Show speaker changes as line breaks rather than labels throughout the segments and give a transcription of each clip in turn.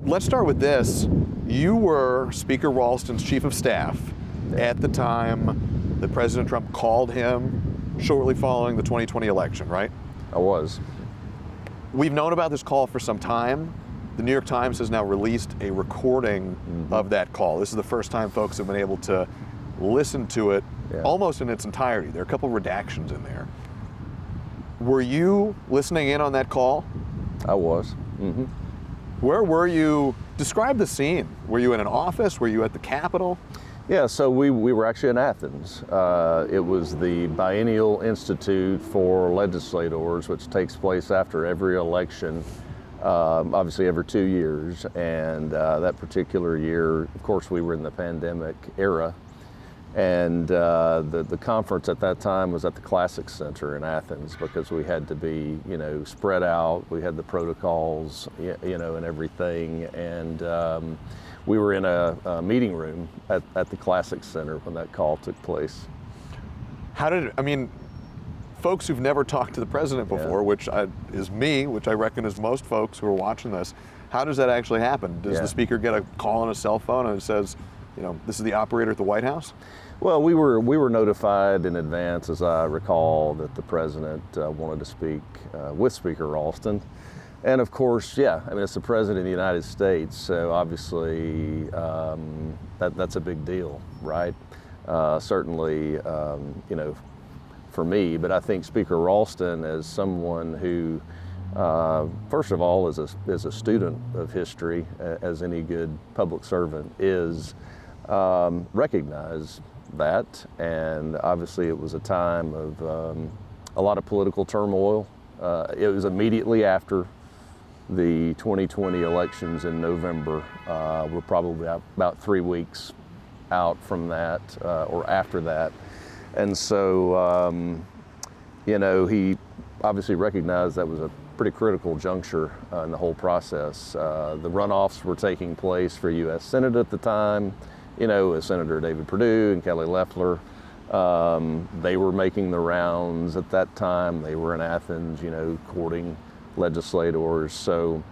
let's start with this. You were Speaker Ralston's chief of staff at the time that President Trump called him shortly following the 2020 election, right?
I was.
We've known about this call for some time. The New York Times has now released a recording of that call. This is the first time folks have been able to listen to it almost in its entirety. There are a couple redactions in there. Were you listening in on that call?
I was.
Where were you? Describe the scene. Were you in an office? Were you at the Capitol?
Yeah, so we were actually in Athens. It was the Biennial Institute for Legislators, which takes place after every election, obviously every 2 years. And that particular year, of course, we were in the pandemic era. And the conference at that time was at the Classic Center in Athens because we had to be, spread out. We had the protocols, and everything. And we were in a meeting room at the Classic Center when that call took place.
Folks who've never talked to the president before, which is me, which I reckon is most folks who are watching this, how does that actually happen? Does the speaker get a call on his cell phone and it says, this is the operator at the White House?
Well, we were notified in advance, as I recall, that the president wanted to speak with Speaker Ralston. And of course, it's the president of the United States, so obviously that's a big deal, right? Certainly, for me, but I think Speaker Ralston, as someone who, first of all, is a student of history, as any good public servant is, recognized that, and obviously it was a time of a lot of political turmoil. It was immediately after the 2020 elections in November. We're probably about 3 weeks out from that, or after that. And so, he obviously recognized that was a pretty critical juncture in the whole process. The runoffs were taking place for U.S. Senate at the time. Senator David Perdue and Kelly Loeffler, they were making the rounds at that time. They were in Athens, courting legislators. So,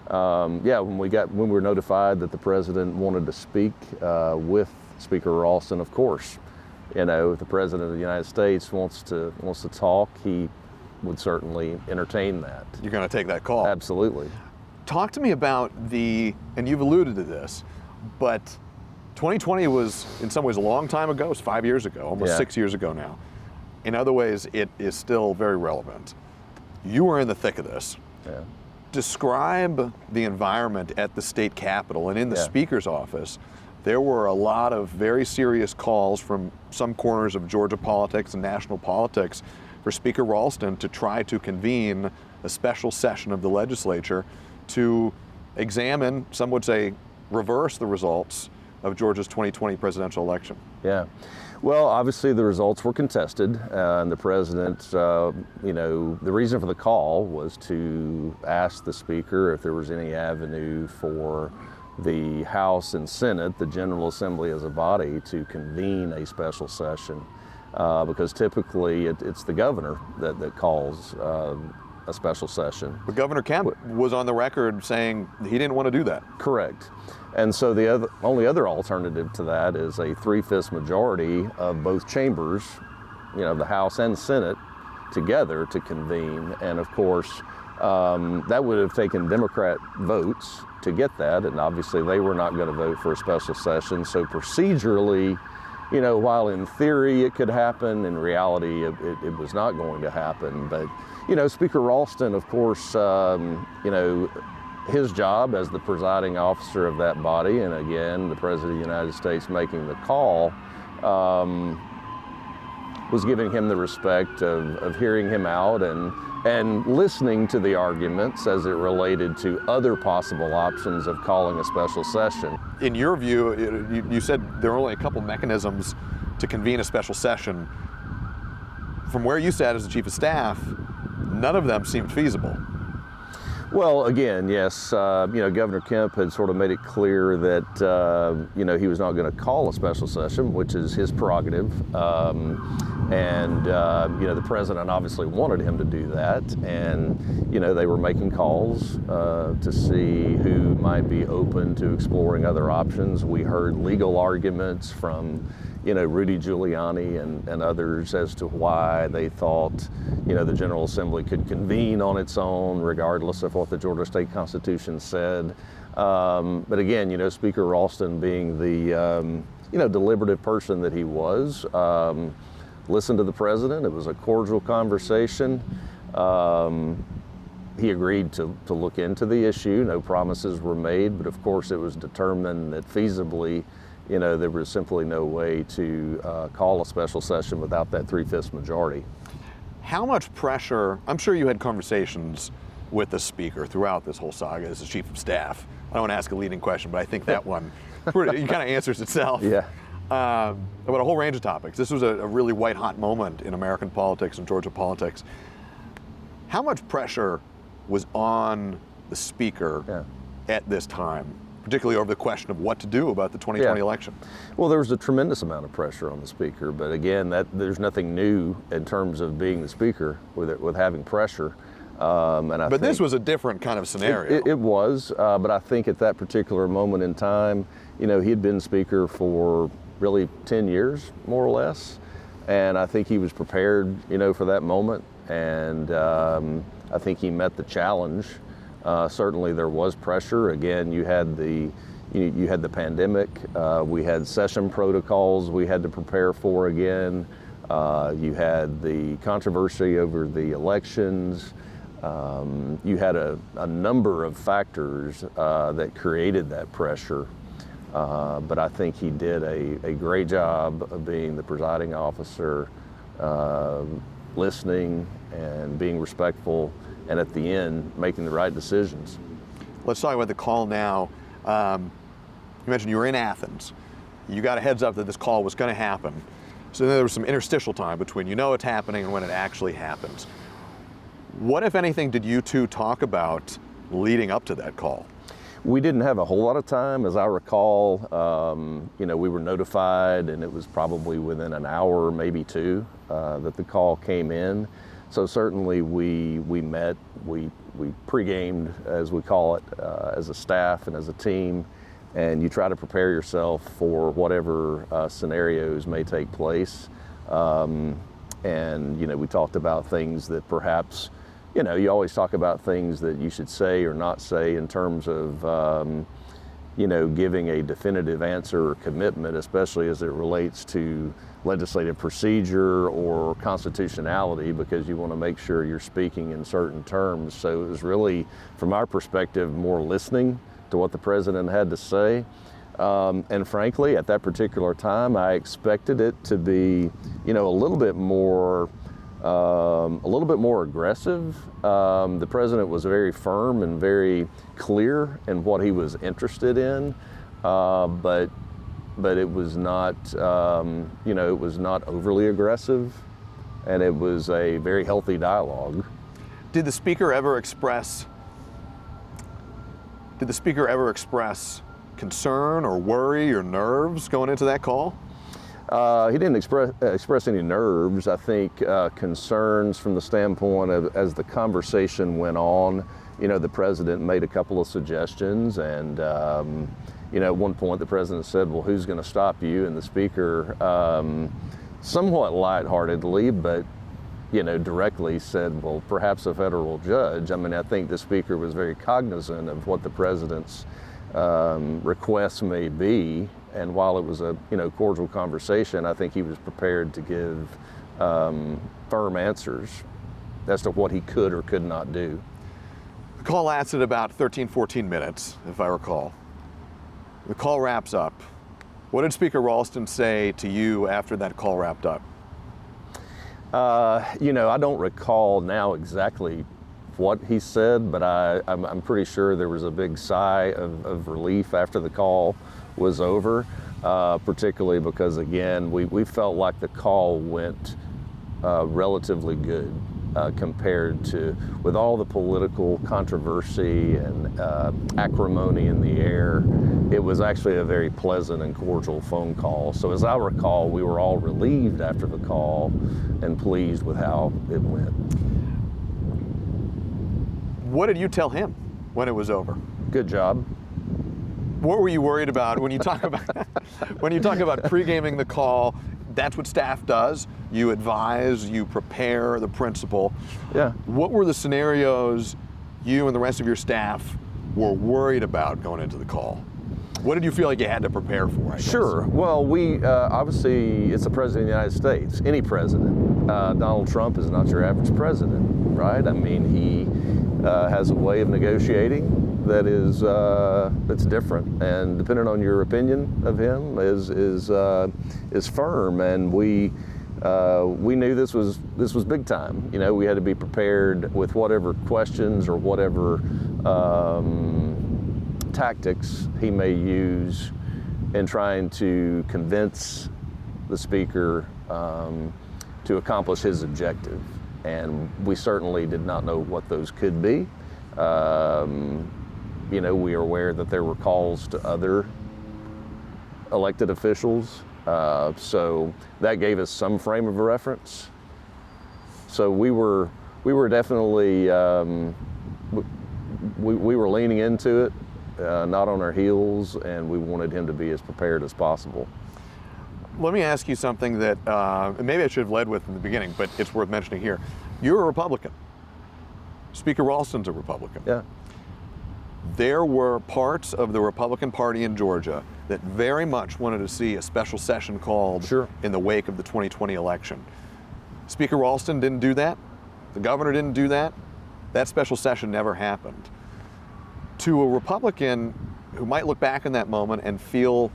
when we were notified that the president wanted to speak with Speaker Ralston, of course, if the president of the United States wants to talk, he would certainly entertain that.
You're going to take that call?
Absolutely.
Talk to me about and you've alluded to this, but 2020 was in some ways a long time ago. It was 5 years ago, almost 6 years ago now. In other ways, it is still very relevant. You were in the thick of this.
Yeah.
Describe the environment at the state capitol and in the speaker's office. There were a lot of very serious calls from some corners of Georgia politics and national politics for Speaker Ralston to try to convene a special session of the legislature to examine, some would say, reverse the results of Georgia's 2020 presidential election.
Yeah. Well, obviously the results were contested, and the president, the reason for the call was to ask the speaker if there was any avenue for the House and Senate, the General Assembly as a body, to convene a special session, because typically it's the governor that calls a special session.
But Governor Kemp was on the record saying he didn't want to do that.
Correct. And so the only other alternative to that is a 3/5 majority of both chambers, the House and Senate, together to convene. And of course, that would have taken Democrat votes to get that, and obviously they were not going to vote for a special session. So procedurally, while in theory it could happen, in reality it was not going to happen. But Speaker Ralston, of course, his job as the presiding officer of that body, and again, the President of the United States making the call, was giving him the respect of hearing him out and listening to the arguments as it related to other possible options of calling a special session.
In your view, you said there are only a couple mechanisms to convene a special session. From where you sat as the chief of staff, none of them seemed feasible.
Well, again, yes, Governor Kemp had sort of made it clear that, he was not going to call a special session, which is his prerogative. The president obviously wanted him to do that. And, they were making calls to see who might be open to exploring other options. We heard legal arguments from Rudy Giuliani and others as to why they thought, the General Assembly could convene on its own, regardless of what the Georgia State Constitution said. But again, Speaker Ralston, being the, deliberative person that he was, listened to the president. It was a cordial conversation. He agreed to look into the issue. No promises were made, but of course it was determined that feasibly, there was simply no way to call a special session without that 3/5 majority.
How much pressure, I'm sure you had conversations with the Speaker throughout this whole saga as the Chief of Staff. I don't want to ask a leading question, but I think that one kind of answers itself.
Yeah.
About a whole range of topics. This was a really white-hot moment in American politics and Georgia politics. How much pressure was on the Speaker at this time, particularly over the question of what to do about the 2020 election?
Well, there was a tremendous amount of pressure on the Speaker, but again, there's nothing new in terms of being the Speaker with having pressure. But
this was a different kind of scenario.
It was, but I think at that particular moment in time, he had been Speaker for really 10 years, more or less, and I think he was prepared, for that moment, and I think he met the challenge. Certainly there was pressure. Again, you had the pandemic. We had session protocols we had to prepare for again. You had the controversy over the elections. You had a number of factors that created that pressure. But I think he did a great job of being the presiding officer, listening and being respectful, and at the end, making the right decisions.
Let's talk about the call now. You mentioned you were in Athens. You got a heads up that this call was going to happen. So there was some interstitial time between it's happening and when it actually happens. What, if anything, did you two talk about leading up to that call?
We didn't have a whole lot of time. As I recall, we were notified, and it was probably within an hour, maybe two, that the call came in. So certainly we met, we pre-gamed, as we call it, as a staff and as a team, and you try to prepare yourself for whatever scenarios may take place. We talked about things that perhaps, you always talk about things that you should say or not say in terms of, giving a definitive answer or commitment, especially as it relates to legislative procedure or constitutionality, because you want to make sure you're speaking in certain terms. So it was really, from our perspective, more listening to what the president had to say. And frankly, at that particular time, I expected it to be, a little bit more aggressive. The president was very firm and very clear in what he was interested in, but it was not, it was not overly aggressive, and it was a very healthy dialogue.
Did the Speaker ever express concern or worry or nerves going into that call?
He didn't express any nerves. I think concerns from the standpoint of, as the conversation went on, the president made a couple of suggestions, and at one point the president said, well, who's going to stop you? And the Speaker, somewhat lightheartedly, but directly said, well, perhaps a federal judge. I mean, I think the Speaker was very cognizant of what the president's requests may be, and while it was a cordial conversation, I think he was prepared to give firm answers as to what he could or could not do.
The call lasted about 13, 14 minutes, if I recall. The call wraps up. What did Speaker Ralston say to you after that call wrapped up?
I don't recall now exactly what he said, but I'm pretty sure there was a big sigh of relief after the call was over, particularly because, again, we felt like the call went relatively good. compared to, with all the political controversy and acrimony in the air, it was actually a very pleasant and cordial phone call. So as I recall, we were all relieved after the call and pleased with how it went.
What did you tell him when it was over?
Good job.
What were you worried about when you talk about pre-gaming the call? That's what staff does. You advise, you prepare the principal.
Yeah.
What were the scenarios you and the rest of your staff were worried about going into the call? What did you feel like you had to prepare for? I guess?
Sure. Well, we obviously, it's the President of the United States, any president. Donald Trump is not your average president, right? I mean, he has a way of negotiating that is that's different, and depending on your opinion of him, is firm. And we knew this was big time. You know, we had to be prepared with whatever questions or whatever tactics he may use in trying to convince the speaker to accomplish his objective. And we certainly did not know what those could be. You know, we are aware that there were calls to other elected officials, so that gave us some frame of reference. So we were definitely we were leaning into it, not on our heels, and we wanted him to be as prepared as possible.
Let me ask you something that maybe I should have led with in the beginning, but it's worth mentioning here. You're a Republican. Speaker Ralston's a Republican.
Yeah.
There were parts of the Republican Party in Georgia that very much wanted to see a special session called in the wake of the 2020 election. Speaker Ralston didn't do that. The governor didn't do that. That special session never happened. To a Republican who might look back in that moment and feel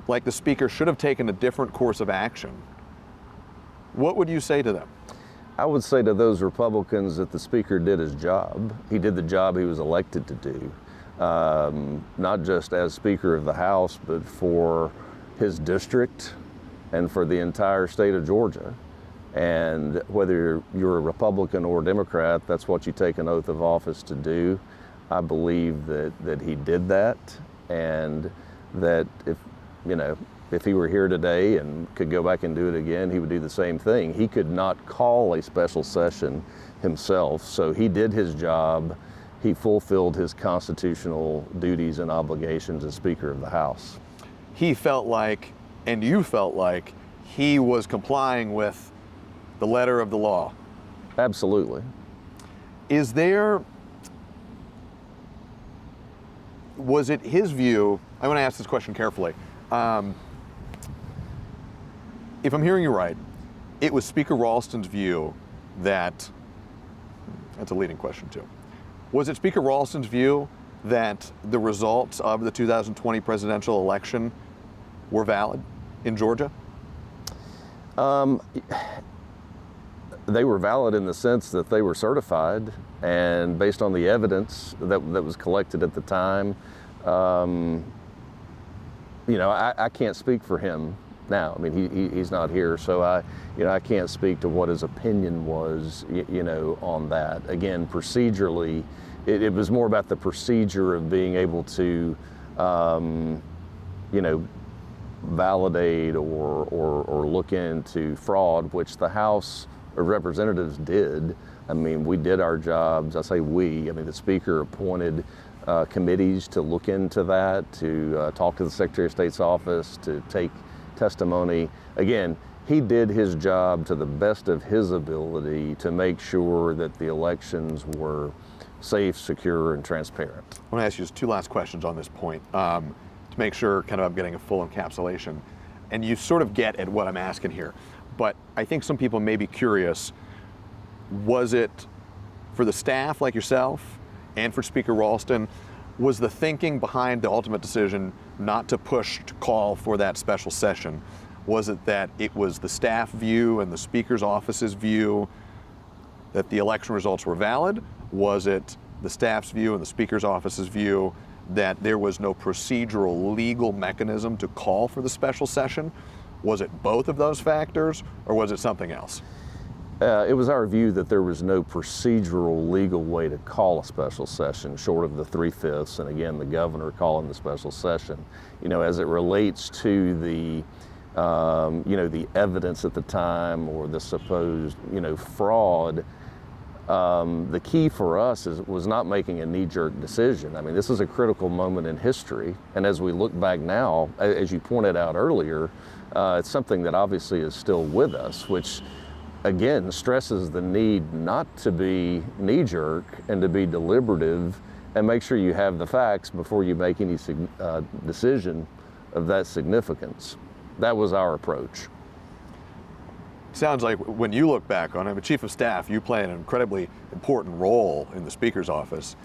like the speaker should have taken a different course of action, what would you say to them?
I would say to those Republicans that the speaker did his job. He did the job he was elected to do, not just as Speaker of the House, but for his district and for the entire state of Georgia. And whether you're a Republican or a Democrat, that's what you take an oath of office to do. I believe that he did that, and that if he were here today and could go back and do it again, he would do the same thing. He could not call a special session himself, so he did his job. He fulfilled his constitutional duties and obligations as Speaker of the House.
He felt like, and you felt like, he was complying with the letter of the law.
Absolutely.
Was it his view, I want to ask this question carefully. If I'm hearing you right, it was Speaker Ralston's view that's a leading question too. Was it Speaker Ralston's view that the results of the 2020 presidential election were valid in Georgia?
They were valid in the sense that they were certified, and based on the evidence that was collected at the time, I can't speak for him now. I mean, he's not here, so I can't speak to what his opinion was, on that. Again, procedurally, it was more about the procedure of being able to, validate or look into fraud, which the House of Representatives did. I mean, we did our jobs. I say we. I mean, the Speaker appointed committees to look into that, to talk to the Secretary of State's office, to take testimony. Again, he did his job to the best of his ability to make sure that the elections were safe, secure, and transparent.
I want to ask you just two last questions on this point to make sure kind of I'm getting a full encapsulation. And you sort of get at what I'm asking here. But I think some people may be curious, was it for the staff like yourself and for Speaker Ralston, was the thinking behind the ultimate decision not to push to call for that special session? Was it that it was the staff view and the Speaker's office's view that the election results were valid? Was it the staff's view and the Speaker's office's view that there was no procedural legal mechanism to call for the special session? Was it both of those factors, or was it something else?
It was our view that there was no procedural legal way to call a special session short of the 3/5, and again, the governor calling the special session. As it relates to the the evidence at the time or the supposed, fraud, the key for us was not making a knee-jerk decision. I mean, this is a critical moment in history, and as we look back now, as you pointed out earlier, it's something that obviously is still with us, which again stresses the need not to be knee-jerk and to be deliberative and make sure you have the facts before you make any decision of that significance. That was our approach.
Sounds like when you look back on it, Chief of Staff, you play an incredibly important role in the Speaker's office.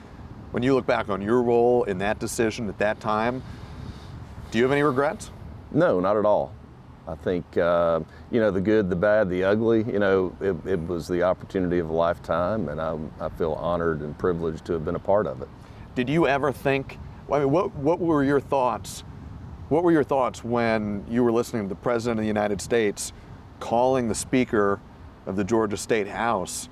When you look back on your role in that decision at that time, do you have any regrets?
No, not at all. I think, the good, the bad, the ugly, it was the opportunity of a lifetime, and I feel honored and privileged to have been a part of it.
Did you ever think, what were your thoughts? What were your thoughts when you were listening to the President of the United States calling the Speaker of the Georgia State House,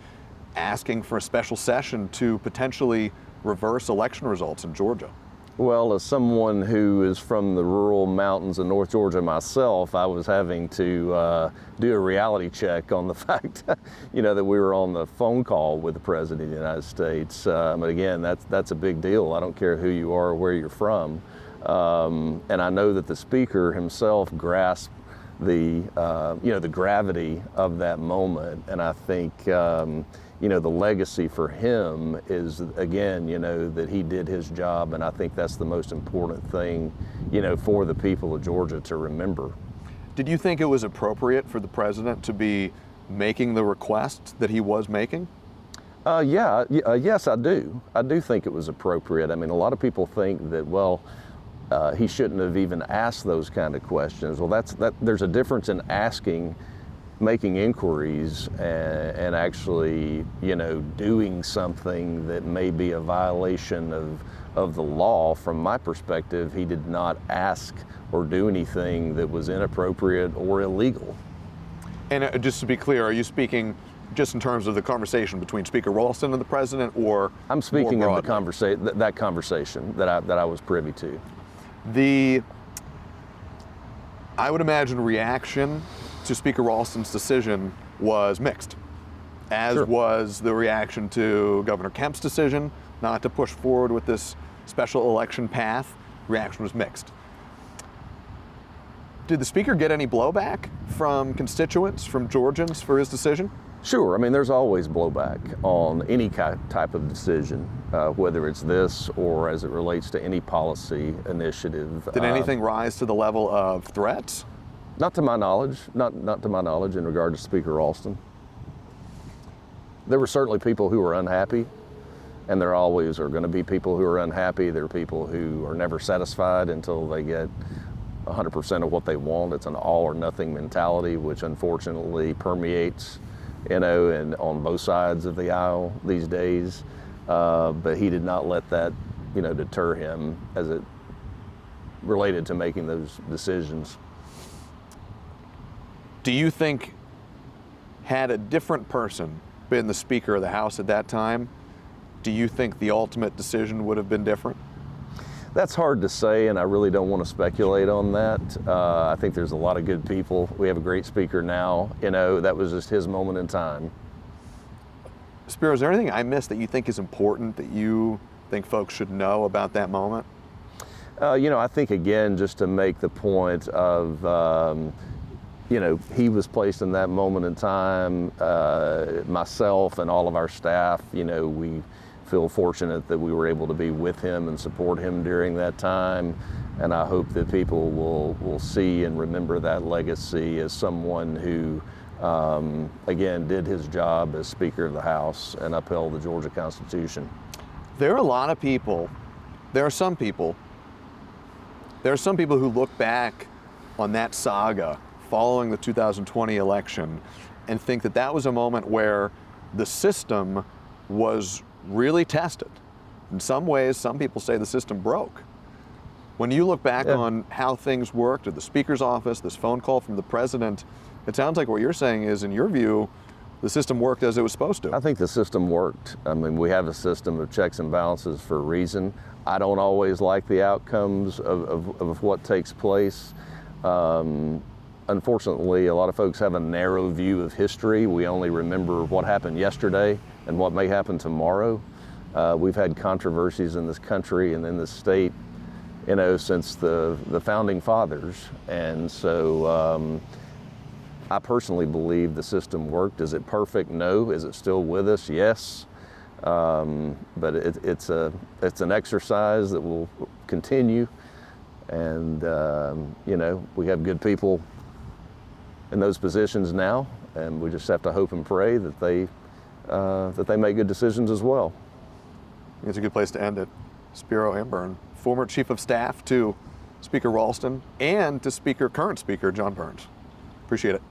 asking for a special session to potentially reverse election results in Georgia?
Well, as someone who is from the rural mountains of North Georgia myself, I was having to do a reality check on the fact, that we were on the phone call with the President of the United States. But again, that's a big deal. I don't care who you are or where you're from. And I know that the Speaker himself grasped the gravity of that moment. And I think, the legacy for him is, again, that he did his job. And I think that's the most important thing, for the people of Georgia to remember.
Did you think it was appropriate for the President to be making the request that he was making?
Yes, I do. I do think it was appropriate. I mean, a lot of people think that, he shouldn't have even asked those kind of questions. Well, there's a difference in making inquiries and actually, doing something that may be a violation of the law. From my perspective, he did not ask or do anything that was inappropriate or illegal.
And just to be clear, are you speaking just in terms of the conversation between Speaker Ralston and the President, or
I'm speaking of that conversation that I was privy to.
I would imagine reaction to Speaker Ralston's decision was mixed, as
Sure.
was the reaction to Governor Kemp's decision not to push forward with this special election path. Reaction was mixed. Did the Speaker get any blowback from constituents, from Georgians, for his decision?
Sure. I mean, there's always blowback on any type of decision, whether it's this or as it relates to any policy initiative.
Did anything rise to the level of threats?
Not to my knowledge. Not to my knowledge in regard to Speaker Ralston. There were certainly people who were unhappy, and there always are going to be people who are unhappy. There are people who are never satisfied until they get 100% of what they want. It's an all or nothing mentality, which unfortunately permeates, and on both sides of the aisle these days. But he did not let that, deter him as it related to making those decisions.
Do you think, had a different person been the Speaker of the House at that time, do you think the ultimate decision would have been different?
That's hard to say, and I really don't want to speculate on that. I think there's a lot of good people. We have a great Speaker now. That was just his moment in time.
Spiro, is there anything I missed that you think is important that you think folks should know about that moment?
I think, again, just to make the point of, he was placed in that moment in time. Myself and all of our staff, we feel fortunate that we were able to be with him and support him during that time. And I hope that people will see and remember that legacy as someone who, again, did his job as Speaker of the House and upheld the Georgia Constitution.
There are a lot of people, there are some people who look back on that saga following the 2020 election and think that that was a moment where the system was really tested. In some ways, some people say the system broke. When you look back on how things worked at the Speaker's office, this phone call from the President, it sounds like what you're saying is, in your view, the system worked as it was supposed to.
I think the system worked. I mean, we have a system of checks and balances for a reason. I don't always like the outcomes of what takes place. Unfortunately, a lot of folks have a narrow view of history. We only remember what happened yesterday and what may happen tomorrow. We've had controversies in this country and in this state, since the founding fathers. And so I personally believe the system worked. Is it perfect? No. Is it still with us? Yes. But it's an exercise that will continue. And, we have good people in those positions now, and we just have to hope and pray that they make good decisions as well.
It's a good place to end it. Spiro Amburn, former Chief of Staff to Speaker Ralston and to current Speaker John Burns. Appreciate it.